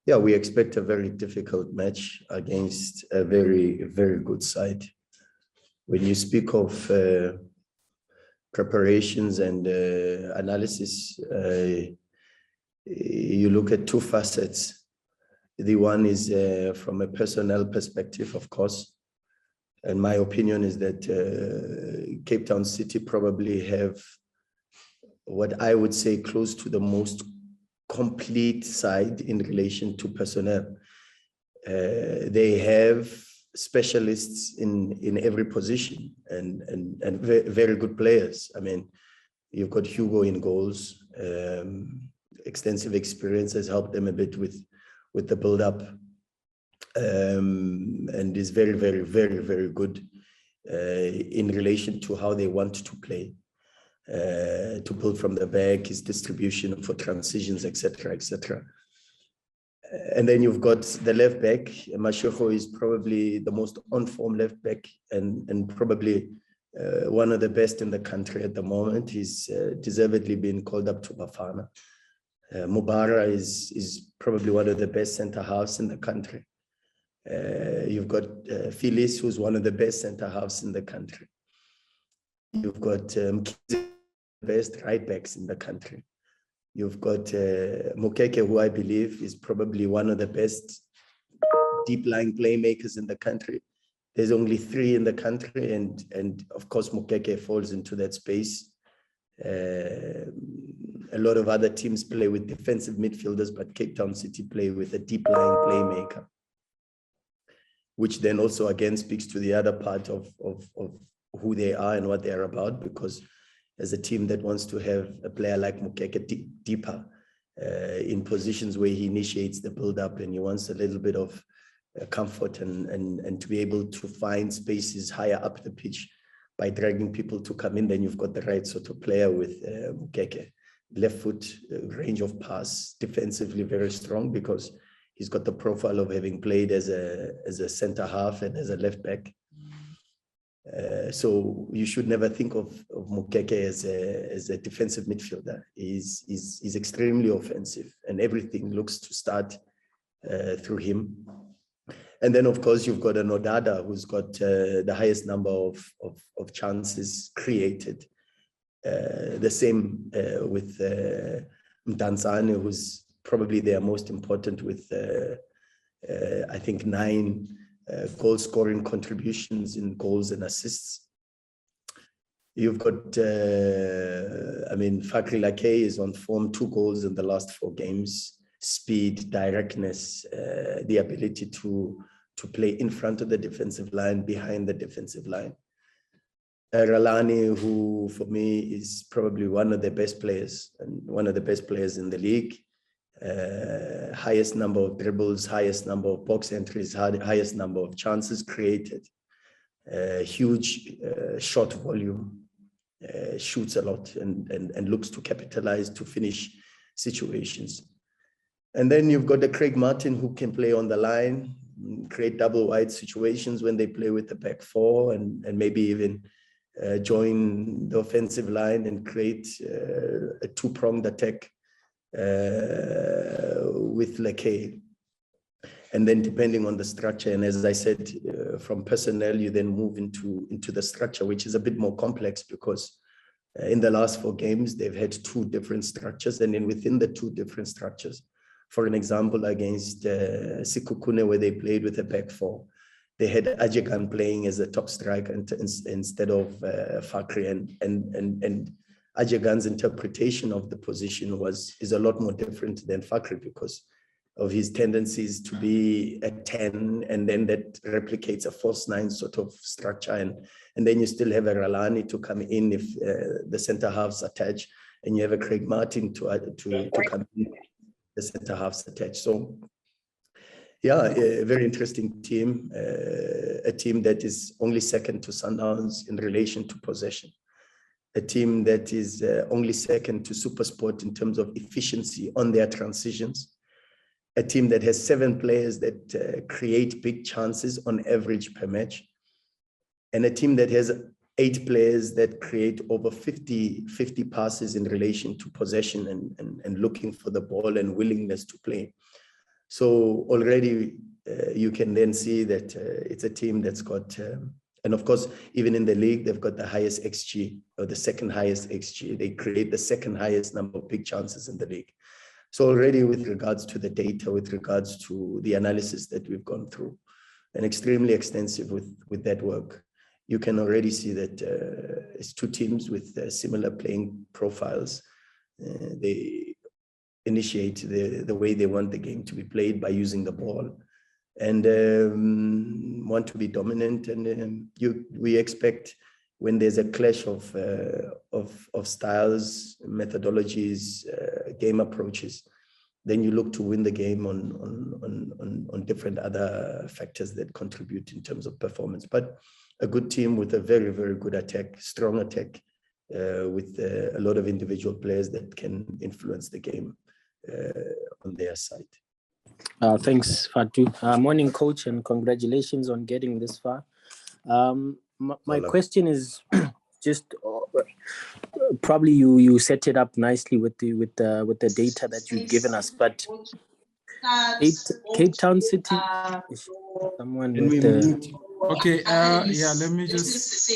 Yeah, we expect a very difficult match against a very, very good side. When you speak of preparations and analysis, you look at two facets. The one is from a personnel perspective, of course. And my opinion is that Cape Town City probably have what I would say close to the most complete side in relation to personnel. They have specialists in every position and very good players. I mean, you've got Hugo in goals. Extensive experience has helped them a bit with the build-up, and is very, very, very, very good in relation to how they want to play, to pull from the back, his distribution for transitions, etc., etc. And then you've got the left back. Mashego is probably the most on-form left back and probably one of the best in the country at the moment. He's deservedly been called up to Bafana. Mubara is probably one of the best centre-halves in the country. You've got Phyllis, who's one of the best centre-halves in the country. You've got the best right-backs in the country. You've got Mokeke, who I believe is probably one of the best deep-lying playmakers in the country. There's only 3 in the country, and of course, Mokeke falls into that space. A lot of other teams play with defensive midfielders, but Cape Town City play with a deep-lying playmaker, which then also again speaks to the other part of who they are and what they're about, because as a team that wants to have a player like Mokeke deeper in positions where he initiates the build-up and he wants a little bit of comfort and to be able to find spaces higher up the pitch by dragging people to come in, then you've got the right sort of player with Mokeke. Left foot, range of pass, defensively very strong because he's got the profile of having played as a centre half and as a left back. So you should never think of Mokeke as a defensive midfielder. He's extremely offensive, and everything looks to start through him. And then, of course, you've got an Odada who's got the highest number of chances created. The same with Mdantsane, who's probably their most important with, I think, 9 goal-scoring contributions in goals and assists. You've got, Fakri Lake is on form, 2 goals in the last 4 games. Speed, directness, the ability to play in front of the defensive line, behind the defensive line. Rulani, who for me is probably one of the best players and one of the best players in the league. Highest number of dribbles, highest number of box entries, highest number of chances created. Huge shot volume, shoots a lot and looks to capitalize to finish situations. And then you've got the Craig Martin, who can play on the line, create double wide situations when they play with the back 4 and maybe even join the offensive line and create a 2-pronged attack with Leke. And then depending on the structure, and as I said, from personnel, you then move into the structure, which is a bit more complex because in the last 4 games, they've had 2 different structures. And then within the 2 different structures, for an example, against Sikukune, where they played with a back 4, they had Ajegan playing as a top striker instead of Fakri, and Ajegan's interpretation of the position is a lot more different than Fakri because of his tendencies to be a 10, and then that replicates a false 9 sort of structure, and then you still have a Rulani to come in if the centre halves attach, and you have a Craig Martin to come in. The centre halves attached. So, yeah, a very interesting team, a team that is only second to Sundowns in relation to possession, a team that is only second to SuperSport in terms of efficiency on their transitions, a team that has 7 players that create big chances on average per match, and a team that has 8 players that create over 50 passes in relation to possession and looking for the ball and willingness to play. So already you can then see that it's a team that's got, and of course, even in the league, they've got the highest XG, or the second highest XG. They create the second highest number of big chances in the league. So already with regards to the data, with regards to the analysis that we've gone through, and extremely extensive with that work, you can already see that it's two teams with similar playing profiles. They initiate the way they want the game to be played by using the ball, and want to be dominant. And we expect, when there's a clash of styles, methodologies, game approaches, then you look to win the game on different other factors that contribute in terms of performance. But a good team with a very, very good attack, strong attack, with a lot of individual players that can influence the game on their side. Thanks, Fatu. Morning, coach, and congratulations on getting this far. My question is just probably you set it up nicely with the data that you've given us, but Cape Town City. Someone with the. Okay. Yeah. Let me just.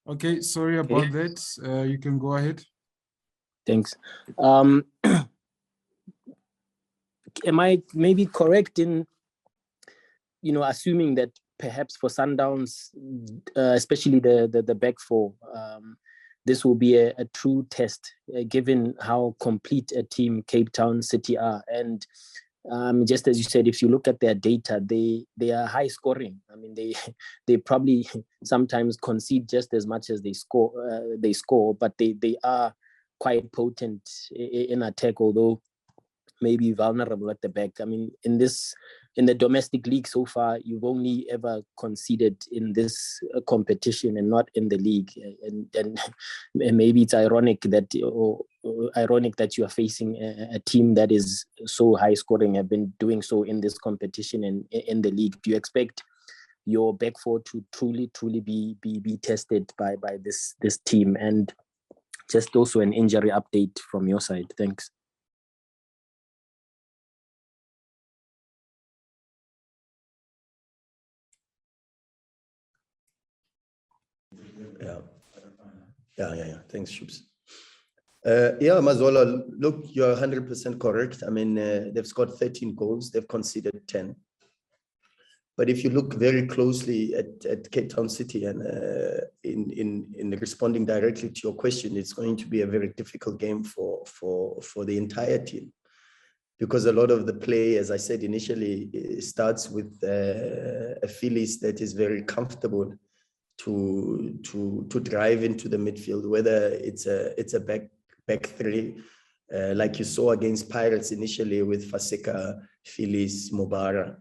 Okay. Sorry about that. You can go ahead. Thanks. Am I maybe correct in, assuming that perhaps for Sundowns, especially the back four, this will be a true test, given how complete a team Cape Town City are. And just as you said, if you look at their data, they are high scoring. I mean, they probably sometimes concede just as much as they score, but they are quite potent in attack, although maybe vulnerable at the back. I mean, in the domestic league so far, you've only ever conceded in this competition and not in the league. And maybe it's ironic that you are facing a team that is so high scoring, have been doing so in this competition and in the league. Do you expect your back four to truly be tested by this team? And just also an injury update from your side. Thanks. Yeah. Thanks, Shubs. Yeah, Mazola, look, you're 100% correct. I mean, they've scored 13 goals. They've conceded 10. But if you look very closely at Cape Town City, and in responding directly to your question, it's going to be a very difficult game for the entire team, because a lot of the play, as I said initially, starts with a Phillies that is very comfortable to drive into the midfield, whether it's a back three, like you saw against Pirates initially with Faseka, Phillies, Mubara.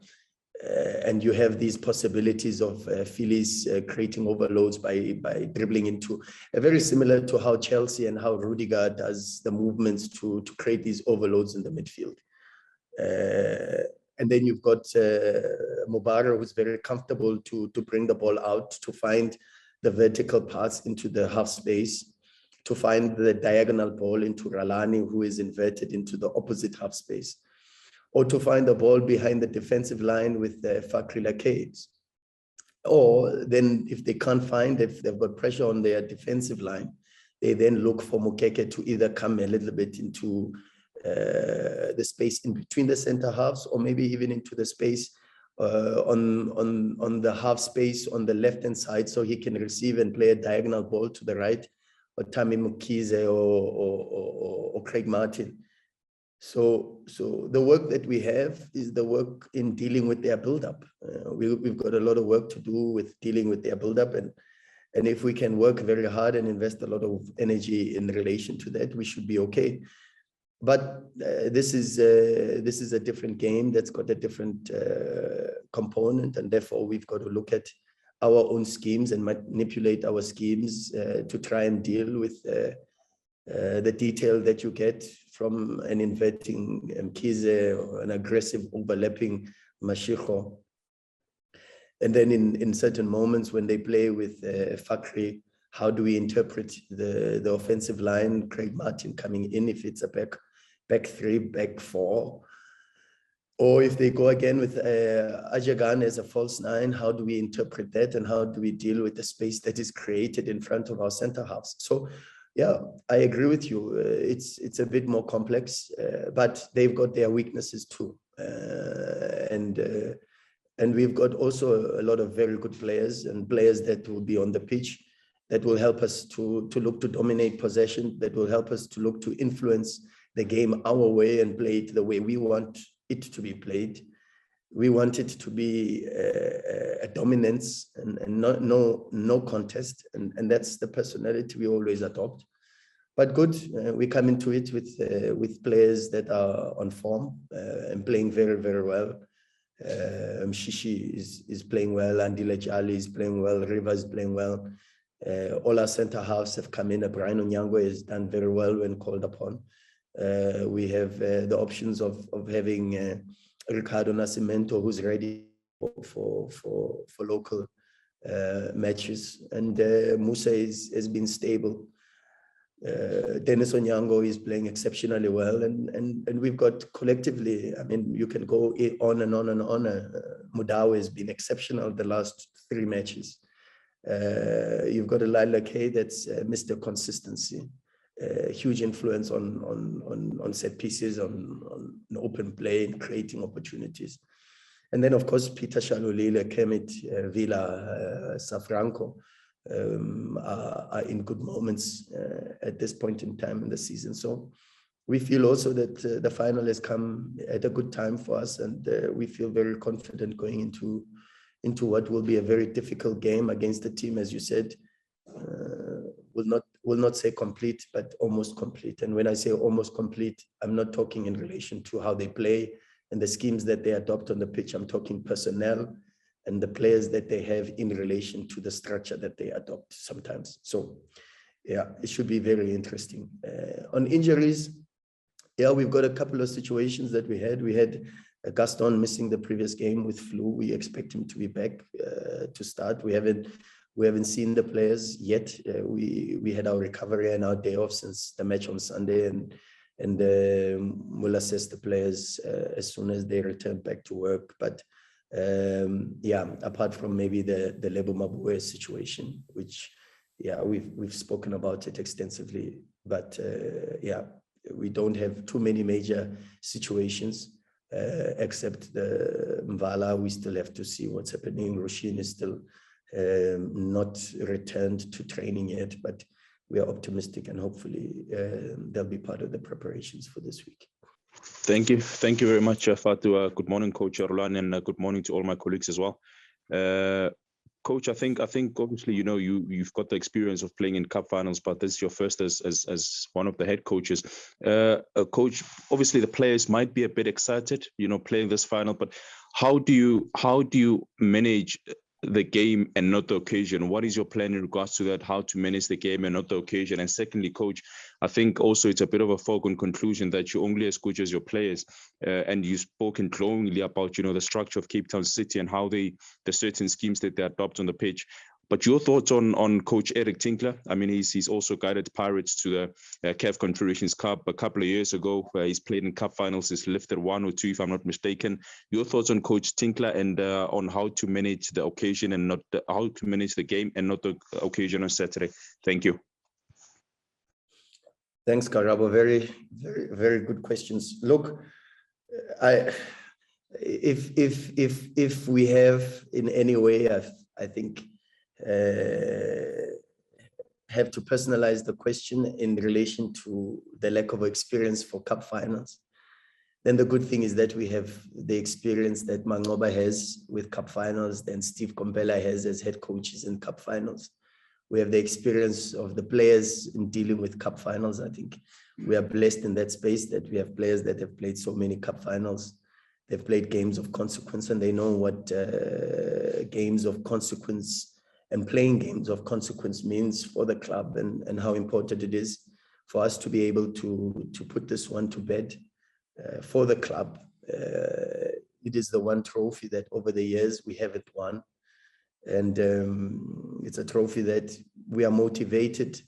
And you have these possibilities of Phillies creating overloads by dribbling into, very similar to how Chelsea and how Rudiger does the movements to create these overloads in the midfield. And then you've got Mubara, who's very comfortable to bring the ball out, to find the vertical pass into the half space, to find the diagonal ball into Rulani, who is inverted into the opposite half space, or to find the ball behind the defensive line with the Fakri Lakades. Or then if they can't find, if they've got pressure on their defensive line, they then look for Mokeke to either come a little bit into the space in between the center halves, or maybe even into the space on the half space on the left-hand side, so he can receive and play a diagonal ball to the right, or Tami Mukize or Craig Martin. So the work that we have is the work in dealing with their build-up. We've got a lot of work to do with dealing with their build-up, and if we can work very hard and invest a lot of energy in relation to that, we should be okay. But this is a different game that's got a different component, and therefore we've got to look at our own schemes and manipulate our schemes to try and deal with the detail that you get from an inverting Mkize or an aggressive overlapping Mashiko. And then in certain moments when they play with Fakri, How do we interpret the offensive line, Craig Martin coming in, if it's a back three, back four? Or if they go again with Ajagan as a false nine, how do we interpret that? And how do we deal with the space that is created in front of our center halves? So, yeah, I agree with you. It's a bit more complex, but they've got their weaknesses too. And we've got also a lot of very good players and players that will be on the pitch that will help us to look to dominate possession, that will help us to look to influence the game our way and play it the way we want it to be played. We want it to be a dominance and no contest, and that's the personality we always adopt. But good, we come into it with players that are on form and playing very, very well. Mshishi is playing well, Andile Jali is playing well, Riva is playing well. All our center halves have come in. Brian Onyango has done very well when called upon. We have the options of having Ricardo Nascimento, who's ready for local matches, and Musa has been stable. Dennis Onyango is playing exceptionally well, and we've got collectively, I mean, you can go on and on and on. Mudawa has been exceptional the last 3 matches. You've got a Lila K that's Mr. Consistency. Huge influence on set pieces, on open play, and creating opportunities. And then, of course, Peter Shalulile, Kermit, Villa, Safranco are in good moments at this point in time in the season. So we feel also that the final has come at a good time for us, and we feel very confident going into what will be a very difficult game against the team, as you said, will not say complete, but almost complete. And when I say almost complete, I'm not talking in relation to how they play and the schemes that they adopt on the pitch. I'm talking personnel and the players that they have in relation to the structure that they adopt sometimes. So yeah, it should be very interesting. On injuries, yeah, we've got a couple of situations that we had. We had Gaston missing the previous game with flu. We expect him to be back to start. We haven't seen the players yet. We had our recovery and our day off since the match on Sunday, and we'll assess the players as soon as they return back to work. But yeah, apart from maybe the Lebo Mabue situation, which yeah, we've spoken about it extensively. But yeah, we don't have too many major situations except the Mvala. We still have to see what's happening. Roshin is still not returned to training yet, but we are optimistic, and hopefully they'll be part of the preparations for this week. Thank you very much, Fatu. Good morning, Coach Rulani, and good morning to all my colleagues as well. Coach, I think obviously, you know, you've got the experience of playing in cup finals, but this is your first as one of the head coaches. Coach, obviously the players might be a bit excited, you know, playing this final, but how do you manage the game and not the occasion? What is your plan in regards to that? How to manage the game and not the occasion? And secondly, Coach, I think also it's a bit of a foregone conclusion that you're only as good as your players. And you've spoken glowingly about, you know, the structure of Cape Town City and how the certain schemes that they adopt on the pitch. But your thoughts on Coach Eric Tinkler? I mean, he's also guided Pirates to the CAF Confederations Cup a couple of years ago, where he's played in cup finals. He's lifted 1 or 2, if I'm not mistaken. Your thoughts on Coach Tinkler and on how to manage the occasion and not how to manage the game and not the occasion on Saturday? Thank you. Thanks, Karabo. Very, very, very good questions. Look, if we have in any way, I think, have to personalize the question in relation to the lack of experience for cup finals, then the good thing is that we have the experience that Mangoba has with cup finals, then Steve Kompela has as head coaches in cup finals. We have the experience of the players in dealing with cup finals. I think we are blessed in that space that we have players that have played so many cup finals. They've played games of consequence, and they know what games of consequence and playing games of consequence means for the club, and how important it is for us to be able to put this one to bed for the club. It is the one trophy that over the years we haven't won. And it's a trophy that we are motivated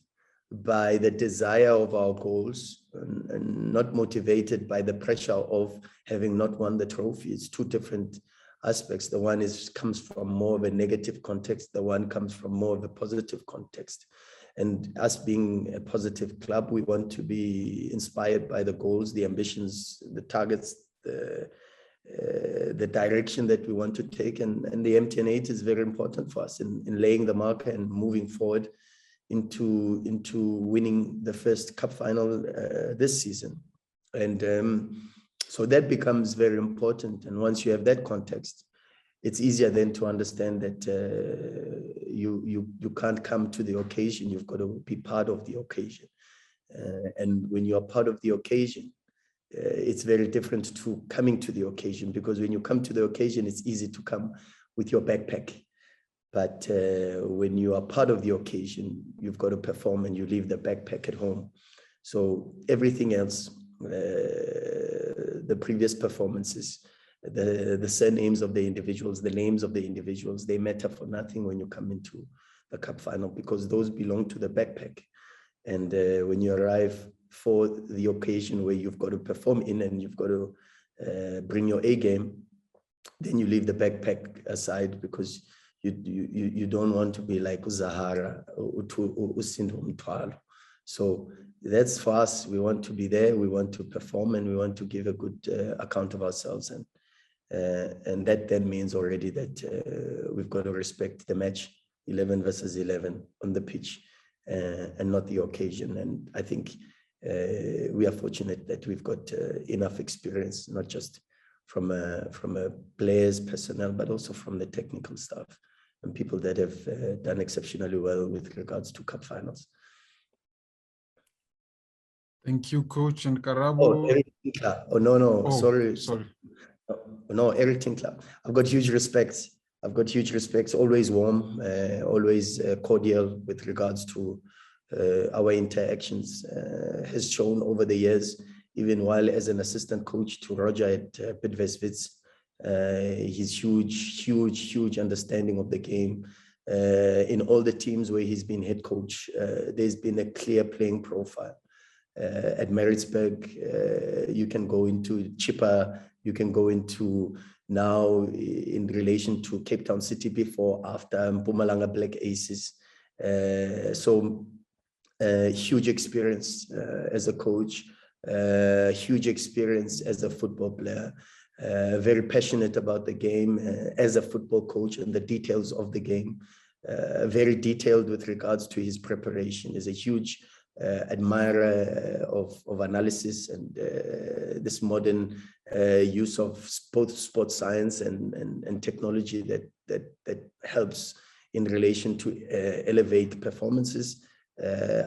by the desire of our goals and not motivated by the pressure of having not won the trophy. It's two different aspects. The one comes from more of a negative context. The one comes from more of a positive context. And us being a positive club, we want to be inspired by the goals, the ambitions, the targets, the direction that we want to take. And the MTN8 is very important for us in laying the marker and moving forward into winning the first cup final this season. And so that becomes very important. And once you have that context, it's easier then to understand that you can't come to the occasion. You've got to be part of the occasion. And when you're part of the occasion, it's very different to coming to the occasion, because when you come to the occasion, it's easy to come with your backpack. But when you are part of the occasion, you've got to perform and you leave the backpack at home. So everything else, the previous performances, the surnames of the individuals, the names of the individuals, they matter for nothing when you come into the cup final, because those belong to the backpack. And when you arrive for the occasion where you've got to perform in and you've got to bring your A game, then you leave the backpack aside, because you don't want to be like Zahara or Usindhom. So that's for us. We want to be there, we want to perform, and we want to give a good account of ourselves. And that then means already that we've got to respect the match, 11 versus 11 on the pitch, and not the occasion. And I think we are fortunate that we've got enough experience, not just from a players, personnel, but also from the technical staff and people that have done exceptionally well with regards to cup finals. Thank you, Coach. And Karabo. Oh, Eric Tinkler. Oh, no, Oh, sorry. No, Eric Tinkler. I've got huge respect. Always warm, always cordial with regards to our interactions. Has shown over the years, even while as an assistant coach to Roger at Bidvest Wits, his huge understanding of the game. In all the teams where he's been head coach, there's been a clear playing profile. At Maritzburg, you can go into Chippa, you can go into now in relation to Cape Town City before, after Mpumalanga Black Aces. So huge experience as a coach, huge experience as a football player, very passionate about the game as a football coach and the details of the game, very detailed with regards to his preparation. Is a huge admirer of analysis and this modern use of both sports science and technology that helps in relation to elevate performances.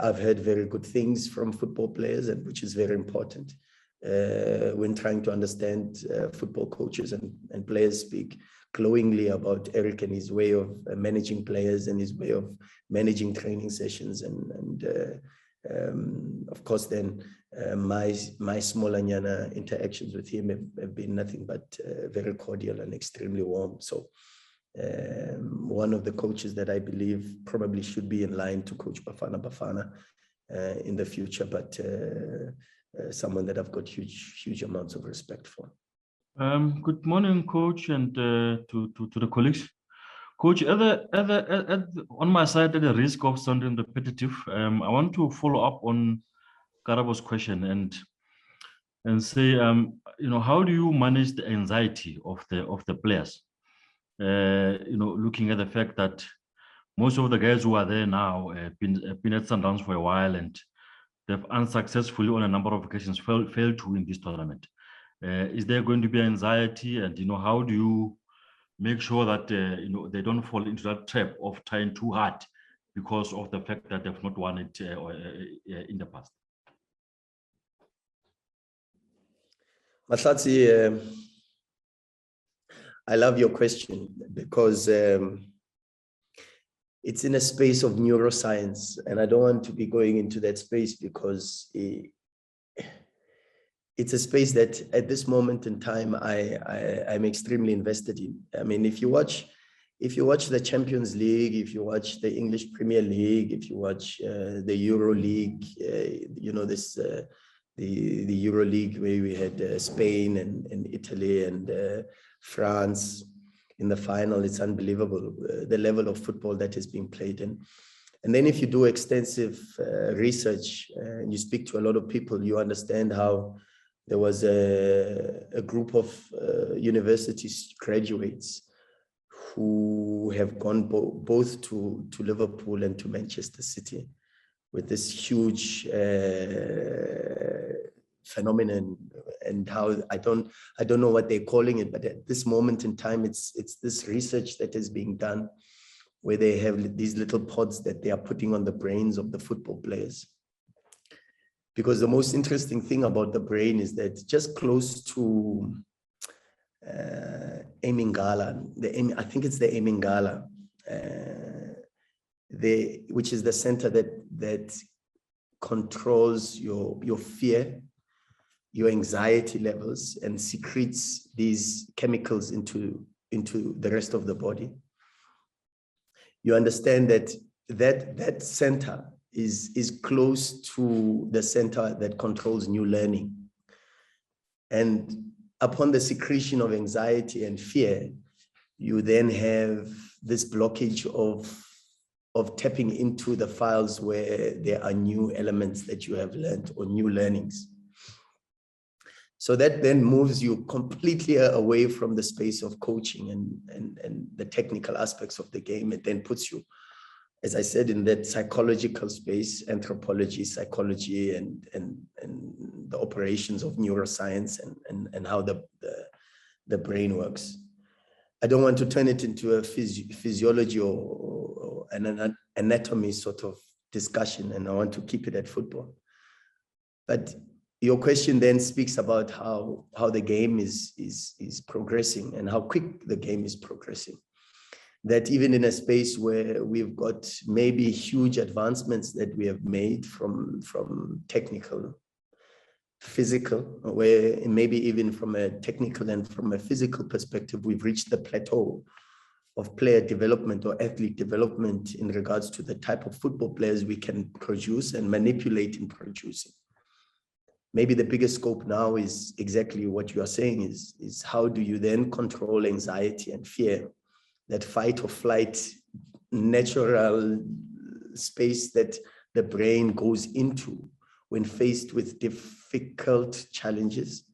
I've heard very good things from football players, and which is very important when trying to understand football coaches and players speak glowingly about Eric and his way of managing players and his way of managing training sessions. And of course, then my smaller Nyana interactions with him have been nothing but very cordial and extremely warm. So one of the coaches that I believe probably should be in line to coach Bafana in the future, but someone that I've got huge amounts of respect for. Good morning, Coach, and to the colleagues. Coach, on my side, at the risk of sounding repetitive, I want to follow up on Karabo's question and say, how do you manage the anxiety of the players? Looking at the fact that most of the guys who are there now have been at Sundowns for a while, and they've unsuccessfully on a number of occasions failed to win this tournament. Is there going to be anxiety, and how do you make sure that they don't fall into that trap of trying too hard because of the fact that they've not won it in the past? Mahlatsi, I love your question because it's in a space of neuroscience, and I don't want to be going into that space because it's a space that at this moment in time I'm extremely invested in. I mean, if you watch if you watch the Champions League, if you watch the English Premier League, if you watch the Euro League, you know, this the Euro League where we had Spain and Italy and France in the final, it's unbelievable, the level of football that is being played in. And then if you do extensive research and you speak to a lot of people, you understand how there was a group of university graduates who have gone both to Liverpool and to Manchester City with this huge phenomenon, and how I don't know what they're calling it, but at this moment in time, it's this research that is being done where they have these little pods that they are putting on the brains of the football players. Because the most interesting thing about the brain is that just close to Emingala, I think it's the Emingala, which is the center that controls your fear, your anxiety levels, and secretes these chemicals into the rest of the body. You understand that center is close to the center that controls new learning. And upon the secretion of anxiety and fear, you then have this blockage of tapping into the files where there are new elements that you have learned or new learnings. So that then moves you completely away from the space of coaching and the technical aspects of the game. It then puts you, as I said, in that psychological space, anthropology, psychology, and the operations of neuroscience and how the brain works. I don't want to turn it into a physiology or an anatomy sort of discussion, and I want to keep it at football. But your question then speaks about how the game is progressing and how quick the game is progressing. That even in a space where we've got maybe huge advancements that we have made from technical, physical, where maybe even from a technical and from a physical perspective, we've reached the plateau of player development or athlete development in regards to the type of football players we can produce and manipulate in producing. Maybe the biggest scope now is exactly what you are saying, is how do you then control anxiety and fear, that fight or flight natural space that the brain goes into when faced with difficult challenges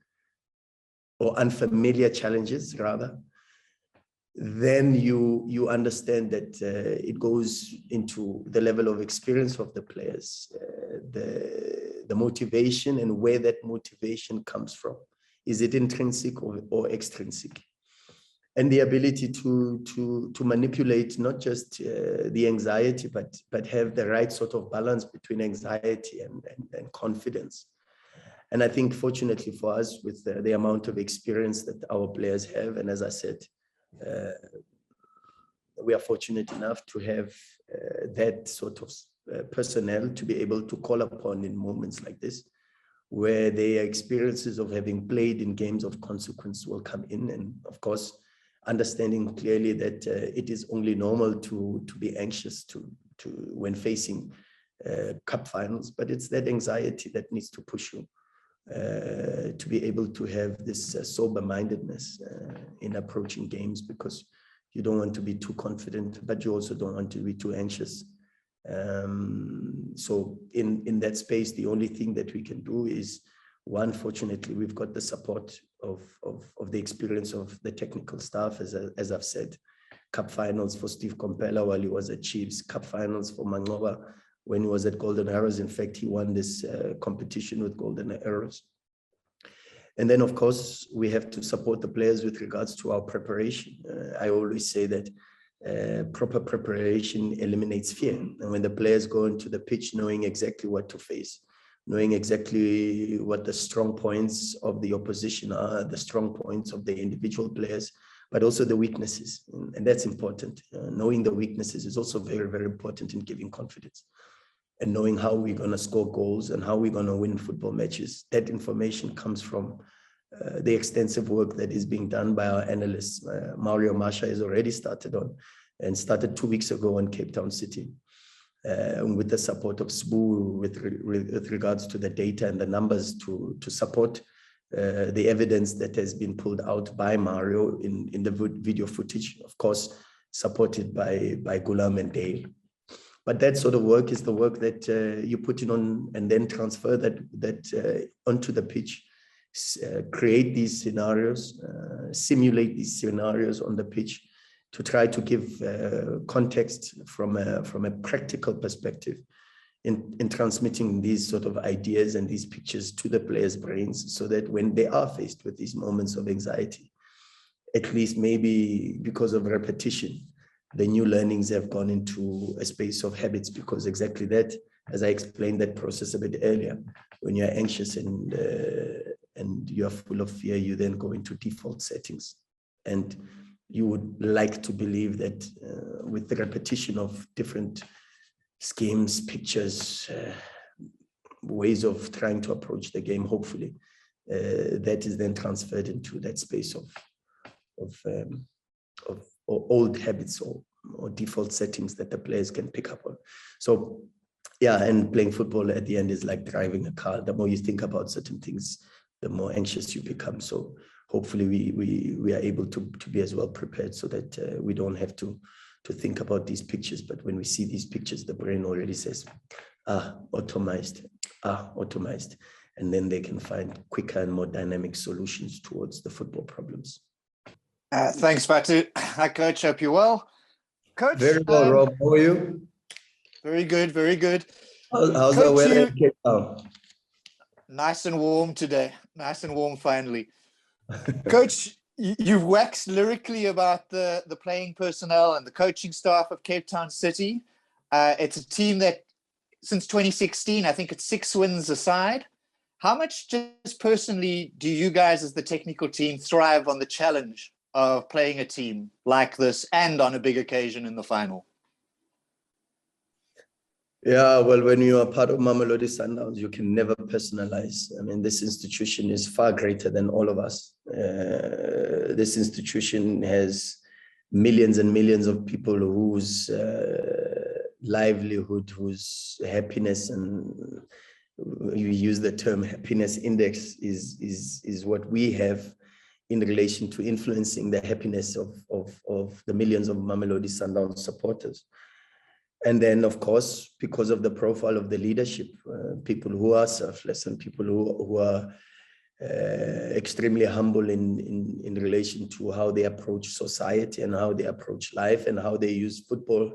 or unfamiliar challenges rather. Then you understand that it goes into the level of experience of the players, the motivation and where that motivation comes from. Is it intrinsic or extrinsic? And the ability to manipulate not just the anxiety, but have the right sort of balance between anxiety and confidence. And I think fortunately for us, with the amount of experience that our players have, and as I said, we are fortunate enough to have that sort of personnel to be able to call upon in moments like this, where their experiences of having played in games of consequence will come in. And of course, understanding clearly that it is only normal to be anxious to when facing cup finals, but it's that anxiety that needs to push you to be able to have this sober-mindedness in approaching games, because you don't want to be too confident, but you also don't want to be too anxious. So in that space, the only thing that we can do is, one, fortunately, we've got the support of the experience of the technical staff, as I've said. Cup finals for Steve Kompela while he was at Chiefs, cup finals for Mangoba when he was at Golden Arrows. In fact, he won this competition with Golden Arrows. And then, of course, we have to support the players with regards to our preparation. I always say that proper preparation eliminates fear. And when the players go into the pitch knowing exactly what to face, knowing exactly what the strong points of the opposition are, the strong points of the individual players, but also the weaknesses. And that's important. Knowing the weaknesses is also very, very important in giving confidence. And knowing how we're going to score goals and how we're going to win football matches. That information comes from the extensive work that is being done by our analysts. Mario Masha has already started 2 weeks ago on Cape Town City, with the support of SBU with regards to the data and the numbers to support the evidence that has been pulled out by Mario in the video footage, of course, supported by Gulam and Dale. But that sort of work is the work that you put in on and then transfer that onto the pitch, create these scenarios, simulate these scenarios on the pitch to try to give context from a practical perspective in transmitting these sort of ideas and these pictures to the players' brains, so that when they are faced with these moments of anxiety, at least maybe because of repetition, the new learnings have gone into a space of habits, because exactly that, as I explained that process a bit earlier, when you're anxious and you're full of fear, you then go into default settings. And you would like to believe that with the repetition of different schemes, pictures, ways of trying to approach the game, hopefully, that is then transferred into that space of old habits or default settings that the players can pick up on. So yeah, and playing football at the end is like driving a car. The more you think about certain things, the more anxious you become. So hopefully we are able to be as well prepared, so that we don't have to think about these pictures. But when we see these pictures, the brain already says, automized. And then they can find quicker and more dynamic solutions towards the football problems. Thanks, Fatu. Hi, Coach. Hope you're well. Coach? Very well, Rob. How are you? Very good, very good. How's the weather in Cape Town? Nice and warm today. Nice and warm, finally. Coach, you've waxed lyrically about the playing personnel and the coaching staff of Cape Town City. It's a team that, since 2016, I think it's 6 wins aside. How much just personally do you guys as the technical team thrive on the challenge of playing a team like this and on a big occasion in the final? Yeah, well, when you are part of Mamelodi Sundowns, you can never personalize. I mean, this institution is far greater than all of us. This institution has millions and millions of people whose livelihood, whose happiness, and you use the term happiness index, is what we have in relation to influencing the happiness of the millions of Mamelodi Sundowns supporters. And then, of course, because of the profile of the leadership, people who are selfless and people who are extremely humble in relation to how they approach society and how they approach life and how they use football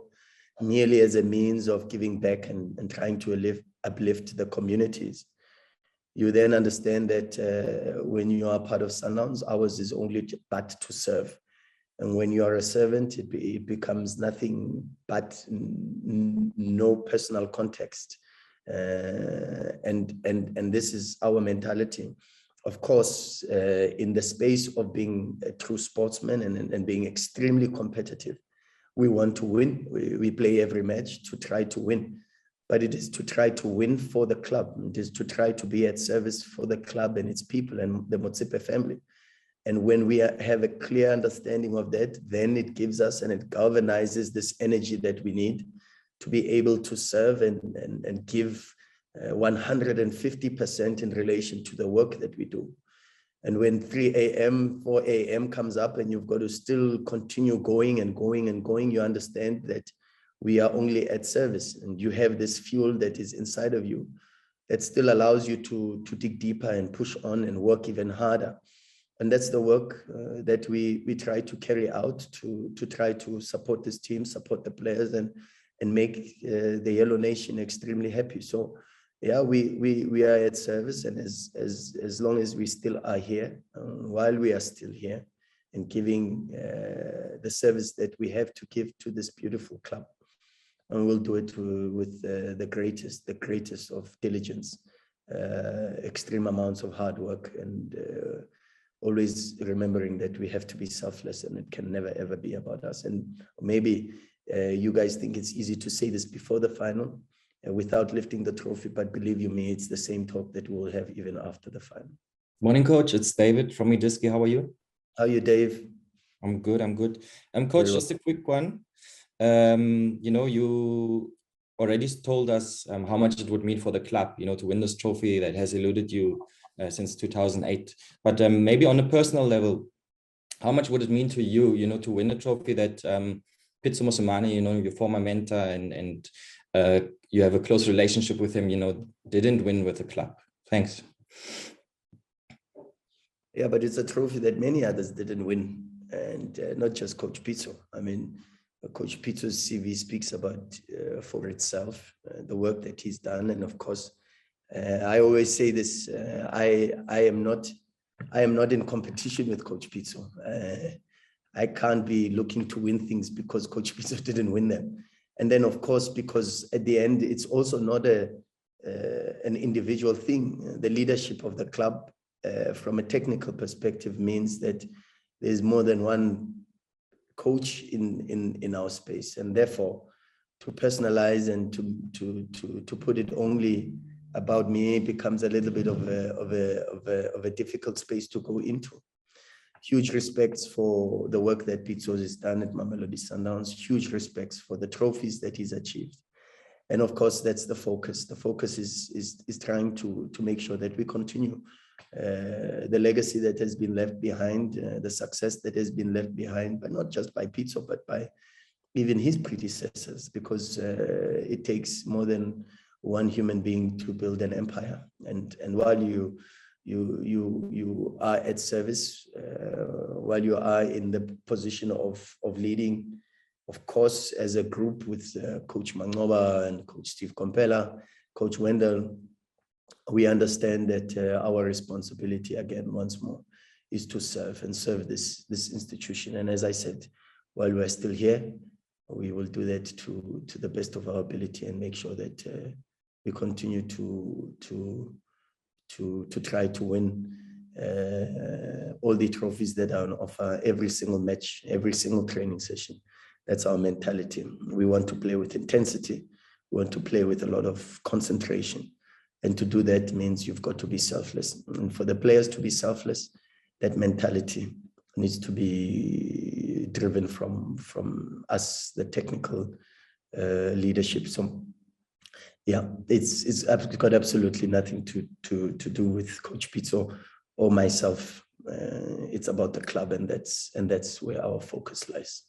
merely as a means of giving back and trying to uplift the communities. You then understand that when you are part of Sundowns, ours is only but to serve. And when you are a servant, it becomes nothing but no personal context. And this is our mentality. Of course, in the space of being a true sportsman and being extremely competitive, we want to win. We play every match to try to win. But it is to try to win for the club. It is to try to be at service for the club and its people and the Motsepe family. And when we have a clear understanding of that, then it gives us and it galvanizes this energy that we need to be able to serve and give 150% in relation to the work that we do. And when 3 a.m., 4 a.m. comes up and you've got to still continue going and going and going, you understand that we are only at service, and you have this fuel that is inside of you that still allows you to dig deeper and push on and work even harder. And that's the work that we try to carry out to try to support this team, support the players, and make the Yellow Nation extremely happy. So yeah, we are at service, and as long as we still are here, while we are still here and giving the service that we have to give to this beautiful club, and we'll do it with the greatest of diligence, extreme amounts of hard work, and always remembering that we have to be selfless, and it can never ever be about us. And maybe you guys think it's easy to say this before the final without lifting the trophy, but believe you me, it's the same talk that we'll have even after the final. Morning, coach. It's David from Mediski. How are you? How are you, Dave? I'm good. Coach, Very just a quick one. You already told us how much it would mean for the club, to win this trophy that has eluded you since 2008. But maybe on a personal level, how much would it mean to you, to win a trophy that Pitso Mosimane, your former mentor and you have a close relationship with him, didn't win with the club? Thanks. Yeah, but it's a trophy that many others didn't win, and not just Coach Pitso. I mean, Coach Pitso's CV speaks about for itself, the work that he's done, and of course, I always say this: I am not in competition with Coach Pitso. I can't be looking to win things because Coach Pitso didn't win them, and then of course, because at the end, it's also not an individual thing. The leadership of the club, from a technical perspective, means that there's more than one coach in our space, and therefore to personalize and to put it only about me becomes a little bit of a difficult space to go into. Huge respects for the work that Pitso has done at Mamelodi Sundowns, huge respects for the trophies that he's achieved, and of course that's the focus. The focus is trying to make sure that we continue the legacy that has been left behind, the success that has been left behind, but not just by Pitso, but by even his predecessors, because it takes more than one human being to build an empire. And while you are at service, while you are in the position of leading, of course, as a group with Coach Mangoba and Coach Steve Kompela, Coach Wendell, we understand that our responsibility, again, once more, is to serve this institution. And as I said, while we're still here, we will do that to the best of our ability and make sure that we continue to try to win all the trophies that are on offer, every single match, every single training session. That's our mentality. We want to play with intensity. We want to play with a lot of concentration. And to do that means you've got to be selfless. And for the players to be selfless, that mentality needs to be driven from us, the technical leadership. So, yeah, it's got absolutely nothing to do with Coach Pitso or myself. It's about the club, and that's where our focus lies.